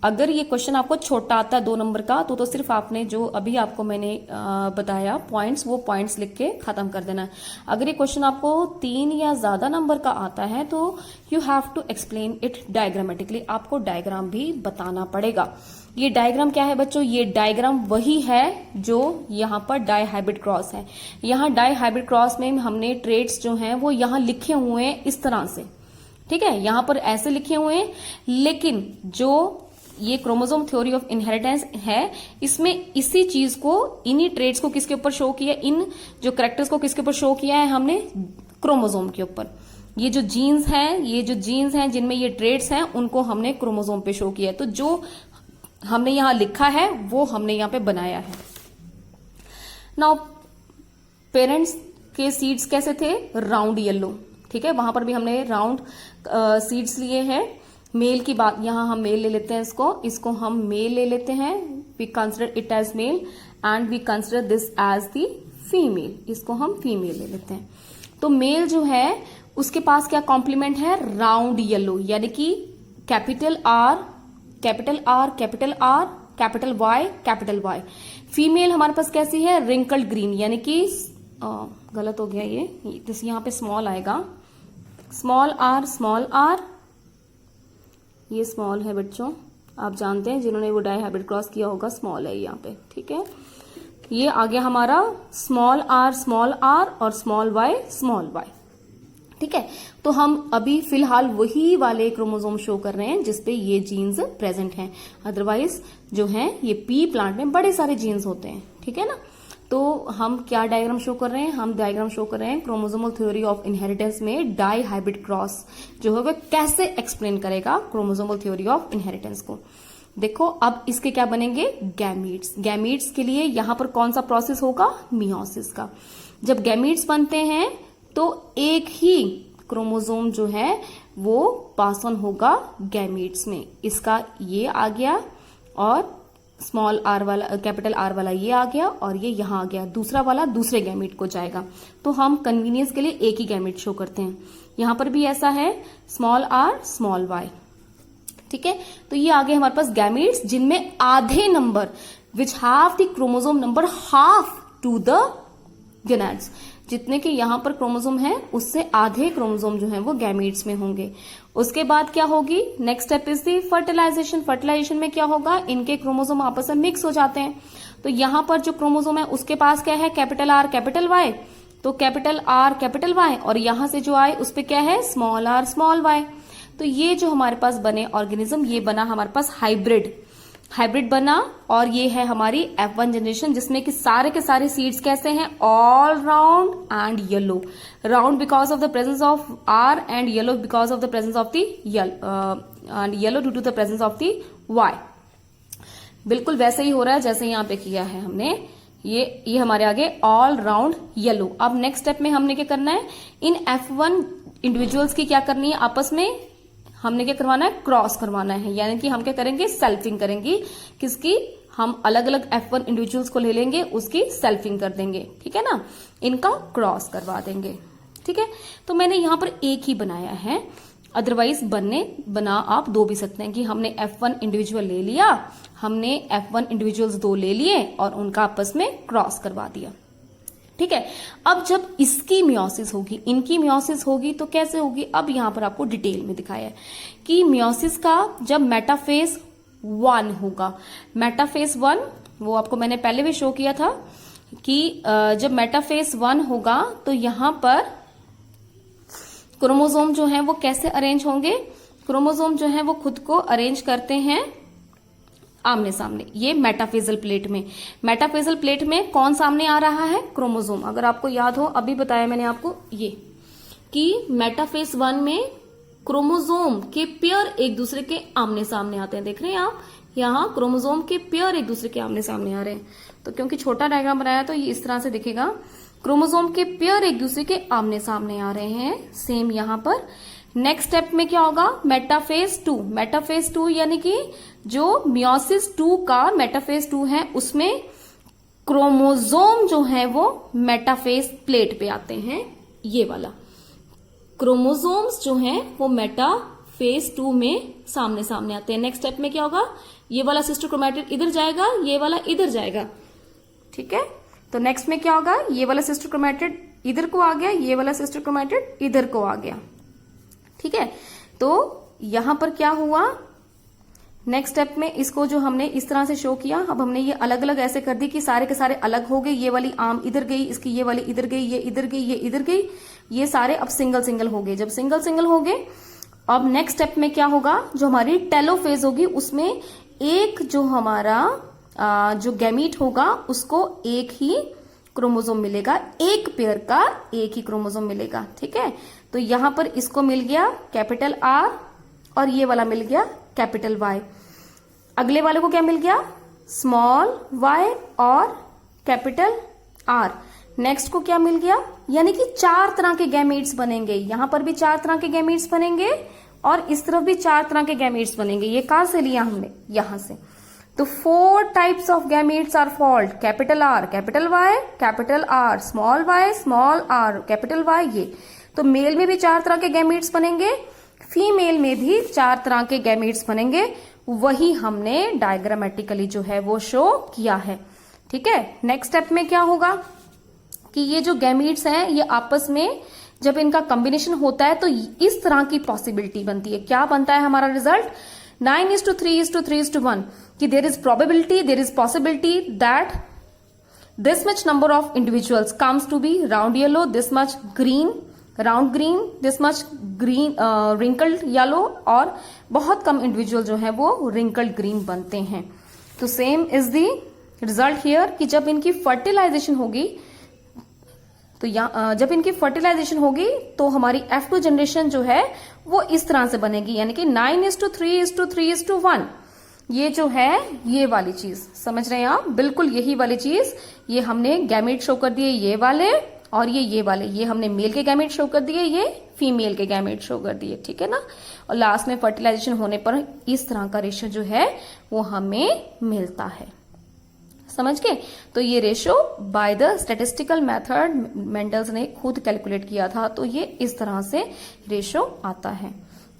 अगर ये क्वेश्चन आपको छोटा आता है 2 नंबर का तो सिर्फ आपने जो अभी आपको मैंने बताया पॉइंट्स, वो पॉइंट्स लिख के खत्म कर देना है। अगर ये क्वेश्चन आपको 3 या ज्यादा नंबर का आता है तो you have to explain it diagrammatically, आपको डायग्राम भी बताना पड़ेगा। ये डायग्राम क्या है बच्चों? ये डायग्राम वही है जो यहाँ पर डाई हाइब्रिड क्रॉस है। यहाँ डाई हाइब्रिड क्रॉस में हमने ट्रेड्स जो हैं वो यहाँ लिखे हुए हैं इस तरह से, ठीक है, यहाँ पर ऐसे लिखे हुए हैं, लेकिन जो ये क्रोमोसोम थ्योरी ऑफ इनहेरिटेंस है, इसमें इसी चीज को, इन्हीं ट्रेड्स को किसके ऊपर शो किया, इन जो कैरेक्टर्स को किसके ऊपर शो किया है हमने? क्रोमोसोम के ऊपर। ये जो जीन्स हैं जिनमें ये ट्रेड्स हैं उनको हमने क्रोमोसोम पे शो किया है। तो जो हमने यहां लिखा है वो हमने यहां पे बनाया है। नाउ पेरेंट्स के सीड्स कैसे थे? राउंड येलो, ठीक है, वहां पर भी हमने राउंड सीड्स लिए हैं। मेल की बात, यहां हम मेल ले लेते हैं, इसको हम मेल ले लेते हैं, we consider it as male and we consider this as the female, इसको हम फीमेल ले लेते हैं। तो मेल जो है उसके पास क्या कॉम्प्लीमेंट है? राउंड येलो, यानी कि capital R capital R capital R capital Y. Female हमारे पास कैसी है? रिंकल्ड ग्रीन, यानी कि गलत हो गया ये, जैसे यहां पे स्मॉल आएगा, स्मॉल आर, ये स्मॉल है बच्चों, आप जानते हैं जिन्होंने वो डाई हाइब्रिड क्रॉस किया होगा, स्मॉल है यहाँ पे, ठीक है। ये आ गया हमारा स्मॉल आर और स्मॉल वाई, ठीक है। तो हम अभी फिलहाल वही वाले क्रोमोसोम शो कर रहे हैं जिसपे ये जीन्स प्रेजेंट हैं। अदरवाइज जो है ये पी प्लांट में बड़े सारे जीन्स होते हैं, ठीक है ना। तो हम क्या डायग्राम शो कर रहे हैं? हम डायग्राम शो कर रहे हैं क्रोमोसोमल थ्योरी ऑफ इनहेरिटेंस में डाई हाइब्रिड क्रॉस जो है वह कैसे एक्सप्लेन करेगा क्रोमोसोमल थ्योरी ऑफ इनहेरिटेंस को। देखो अब इसके क्या बनेंगे? गैमीट्स के लिए यहां पर कौन सा प्रोसेस होगा? मियोसिस का। जब गैमीट्स बनते हैं तो एक ही क्रोमोसोम जो है वो पास ऑन होगा गैमीट्स में। इसका ये आ गया और स्मॉल आर वाला, कैपिटल आर वाला ये आ गया और ये यहां आ गया, दूसरा वाला दूसरे गैमीट को जाएगा। तो हम कन्वीनियंस के लिए एक ही गैमीट शो करते हैं। यहां पर भी ऐसा है, स्मॉल आर स्मॉल वाई, ठीक है। तो ये आ गए हमारे पास गैमीट्स जिनमें आधे number which have the chromosome number half to the gonads, जितने के यहां पर क्रोमोसोम है उससे आधे क्रोमोसोम जो है वो गैमीट्स में होंगे। उसके बाद क्या होगी? Next step is the fertilisation. Fertilisation में क्या होगा? इनके क्रोमोसोम आपस में मिक्स हो जाते हैं। तो यहां पर जो क्रोमोसोम है उसके पास क्या है? कैपिटल आर कैपिटल वाई, तो कैपिटल आर कैपिटल वाई, और यहां से जो आए उस पर क्या है? Small R small Y. तो ये जो हमारे पास बने ऑर्गेनिज्म, ये बना हमारे पास हाइब्रिड बना, और ये है हमारी F1 जनरेशन जिसमें कि सारे के सारे सीड्स कैसे हैं? All round and yellow. Round because of the presence of R and yellow because of the presence of the yellow due to the presence of the Y। बिल्कुल वैसे ही हो रहा है जैसे यहां पे किया है हमने। ये हमारे आगे ऑल राउंड येलो। अब नेक्स्ट स्टेप में हमने क्या करना है? इन F1 इंडिविजुअल्स की क्या करनी है? आपस में हमने क्या करवाना है? क्रॉस करवाना है। यानी कि हम क्या करेंगे? सेल्फिंग करेंगे। किसकी? हम अलग अलग F1 इंडिविजुअल्स को ले लेंगे, उसकी सेल्फिंग कर देंगे, ठीक है ना, इनका क्रॉस करवा देंगे, ठीक है। तो मैंने यहां पर एक ही बनाया है, अदरवाइज बना आप 2 भी सकते हैं कि हमने F1 इंडिविजुअल ले लिया, हमने F1 इंडिविजुअल्स 2 ले लिए और उनका आपस में क्रॉस करवा दिया, ठीक है। अब जब इसकी मियोसिस होगी, इनकी मियोसिस होगी तो कैसे होगी? अब यहां पर आपको डिटेल में दिखाया है कि मियोसिस का जब मेटाफेज 1 होगा, मेटाफेज 1 वो आपको मैंने पहले भी शो किया था कि जब मेटाफेज 1 होगा तो यहां पर क्रोमोसोम जो है वो कैसे अरेंज होंगे? क्रोमोसोम जो है वो खुद को अरेंज करते हैं आमने सामने। ये मेटाफेजल प्लेट में कौन सामने आ रहा है? क्रोमोसोम। अगर आपको याद हो, अभी बताया मैंने आपको ये कि मेटाफेज 1 में क्रोमोसोम के पेयर एक दूसरे के आमने सामने आते हैं। देख रहे हैं आप, यहाँ क्रोमोसोम के पेयर एक दूसरे के आमने सामने आ रहे हैं। तो क्योंकि छोटा डायग्राम बनाया तो ये इस तरह से दिखेगा, क्रोमोसोम के पेयर एक दूसरे के आमने सामने आ रहे हैं। सेम यहां पर नेक्स्ट स्टेप में क्या होगा? मेटाफेज 2 यानी कि जो मियोसिस 2 का मेटाफेज 2 है उसमें क्रोमोसोम जो है वो मेटाफेज प्लेट पे आते हैं। ये वाला क्रोमोसोम्स जो हैं वो मेटाफेज फेज 2 में सामने सामने आते हैं। नेक्स्ट स्टेप में क्या होगा, ये वाला सिस्टर क्रोमैटिड इधर जाएगा, ये वाला इधर जाएगा, ठीक है। तो नेक्स्ट में क्या होगा, ये वाला सिस्टर क्रोमैटिड इधर को आ गया, ये वाला सिस्टर क्रोमैटिड इधर को आ गया, ठीक है। तो यहां पर क्या हुआ, नेक्स्ट स्टेप में इसको जो हमने इस तरह से शो किया, अब हमने ये अलग अलग ऐसे कर दी कि सारे के सारे अलग हो गए। ये वाली आर्म इधर गई, इसकी ये वाली इधर गई, ये इधर गई, ये इधर गई, ये सारे अब सिंगल सिंगल हो गए। जब सिंगल सिंगल हो गए, अब नेक्स्ट स्टेप में क्या होगा, जो हमारी टेलोफेज होगी उसमें एक जो हमारा जो गैमीट होगा उसको एक ही क्रोमोसोम मिलेगा, एक पेयर का एक ही क्रोमोसोम मिलेगा, ठीक है। तो यहां पर इसको मिल गया कैपिटल आर और ये वाला मिल गया कैपिटल वाई। अगले वाले को क्या मिल गया, स्मॉल वाई और कैपिटल आर। नेक्स्ट को क्या मिल गया, यानी कि 4 तरह के गैमेट्स बनेंगे। यहां पर भी 4 तरह के गैमेट्स बनेंगे और इस तरफ भी 4 तरह के गैमेट्स बनेंगे। ये कहां से लिया हमने, यहां से। तो 4 types of gametes are formed, capital R capital Y, capital R small Y small R capital Y. ये तो मेल में भी 4 तरह के गैमेट्स बनेंगे, फीमेल में भी 4 तरह के गैमेट्स बनेंगे। वही हमने डायग्रामेटिकली जो है वो शो किया है, ठीक है। नेक्स्ट स्टेप में क्या होगा कि ये जो गैमेट्स हैं ये आपस में जब इनका कॉम्बिनेशन होता है तो इस तरह की पॉसिबिलिटी बनती है। क्या बनता है हमारा रिजल्ट, 9:3:3:1 कि there is probability, there is possibility that this much number of individuals comes to be round yellow, this much green round green, this much green wrinkled yellow, और बहुत कम इंडिविजुअल जो है वो रिंकल्ड ग्रीन बनते हैं। तो same is the result here कि जब इनकी फर्टिलाइजेशन होगी तो जब इनकी फर्टिलाइजेशन होगी तो हमारी F2 जनरेशन जो है वो इस तरह से बनेगी, यानी कि 9:3:3:1। ये जो है ये वाली चीज समझ रहे हैं आप, बिल्कुल यही वाली चीज। ये हमने गैमेट शो कर दिए ये वाले, और ये वाले, ये हमने मेल के गैमेट शो कर दिए, ये फीमेल के गैमेट शो कर दिए, ठीक है ना। और लास्ट में फर्टिलाइजेशन होने पर इस तरह का रेशियो जो है वो हमें मिलता है, समझ गए। तो ये ratio by the statistical method Mendel's ने खुद कैलकुलेट किया था, तो ये इस तरह से रेशियो आता है,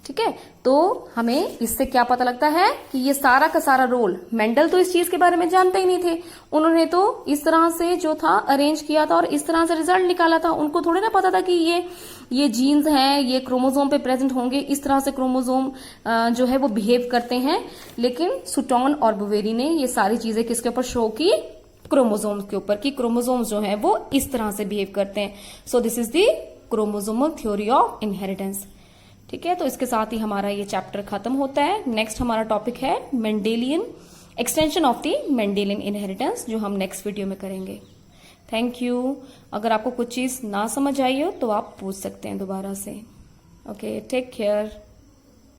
ठीक है। तो हमें इससे क्या पता लगता है कि ये सारा का सारा रोल, मेंडल तो इस चीज के बारे में जानते ही नहीं थे, उन्होंने तो इस तरह से जो था अरेंज किया था और इस तरह से रिजल्ट निकाला था। उनको थोड़ी ना पता था कि ये जीन्स हैं, ये क्रोमोसोम पे प्रेजेंट होंगे, इस तरह से क्रोमोसोम जो है वो बिहेव करते हैं। लेकिन सुटॉन और बुवेरी ने ये सारी चीजें किसके ऊपर शो की, क्रोमोसोम के ऊपर, कि क्रोमोसोम जो है वो इस तरह से बिहेव करते हैं। So this is the chromosomal theory of inheritance, ठीक है। तो इसके साथ ही हमारा ये चैप्टर खत्म होता है। नेक्स्ट हमारा टॉपिक है Mendelian, extension of the Mendelian inheritance, जो हम नेक्स्ट वीडियो में करेंगे। Thank you. अगर आपको कुछ चीज ना समझ आई हो तो आप पूछ सकते हैं दोबारा से। Okay, take care.